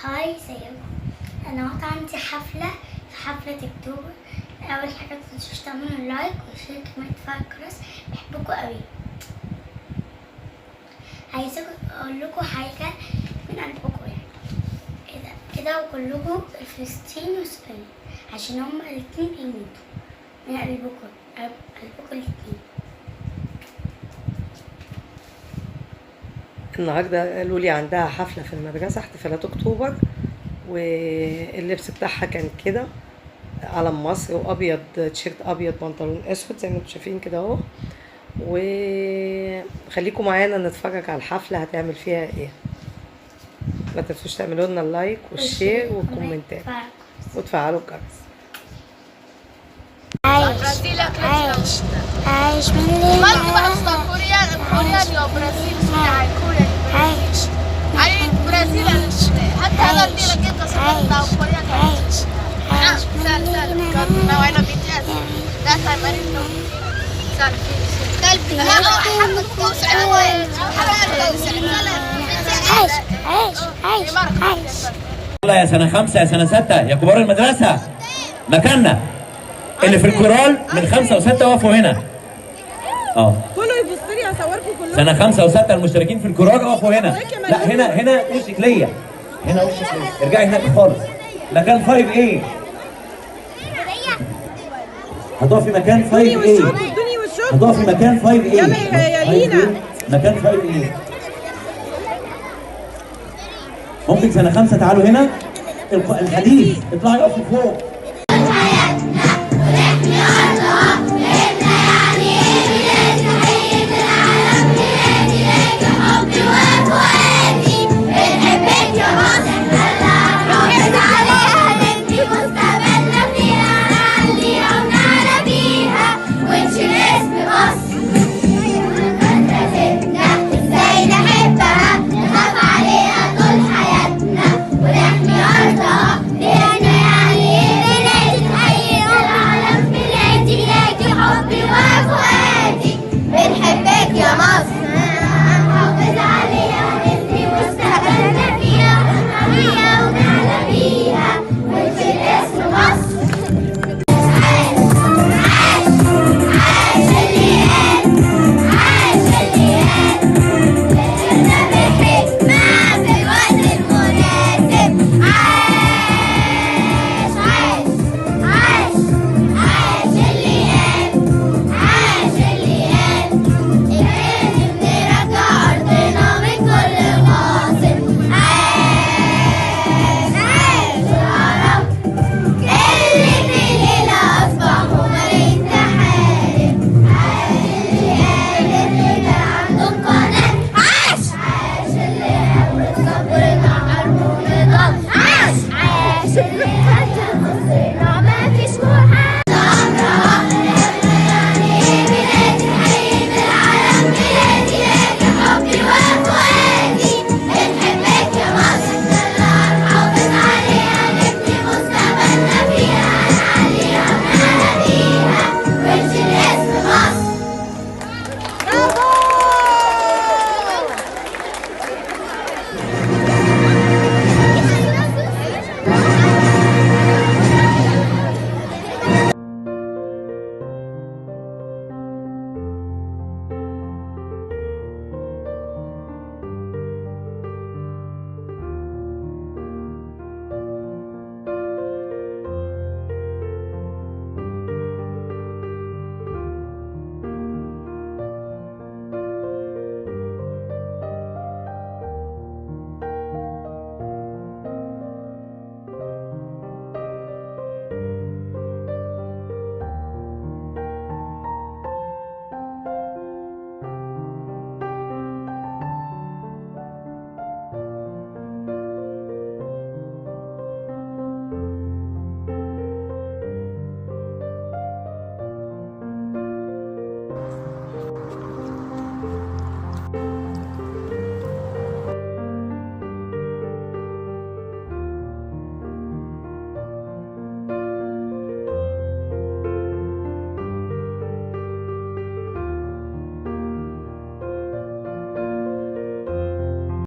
هاي ازيكم. انا وقت عندي حفلة في حفلة اكتوبر. اول حاجة متنسوش تعملوا لايك وشير كمان تفعلوا الجرس. بحبكم قوي. عايزة اقول لكم حاجة من قلبكم يعني كده وكلكم فلسطين واسرائيل عشان هما الاتنين بيموتوا من قلبكم الاتنين. النهارده قالوا لي عندها حفلة في المدرسة احتفالات أكتوبر، واللبس بتاعها كان كده علم مصر وأبيض، تيشيرت أبيض بنطلون أسود زي ما انتم شايفين كده اهو. وخليكم معانا نتفرج على الحفلة هتعمل فيها ايه. ما تنسوش تعملوا لنا اللايك والشير والكومنتات وتفعلوا الجرس. عايش من يلا يا سنة 5 يا سنة 6 يا كبار المدرسة، مكاننا اللي في الكورال من 5 و6 وقفوا هنا. كله يبص لي اصوركم كلكم. سنة 5 و6 المشتركين في الكورال وقفوا هنا. لا هنا وشك ليا، هنا وشك ليا. ارجعي هناك خالص. مكان 5A. هتقفي مكان 5A. ادوني وشكم. هتقفي مكان 5A. يلا يا لينا. مكان 5A. ممكن سنة 5 تعالوا هنا. الحديث اطلعي اقفوا فوق.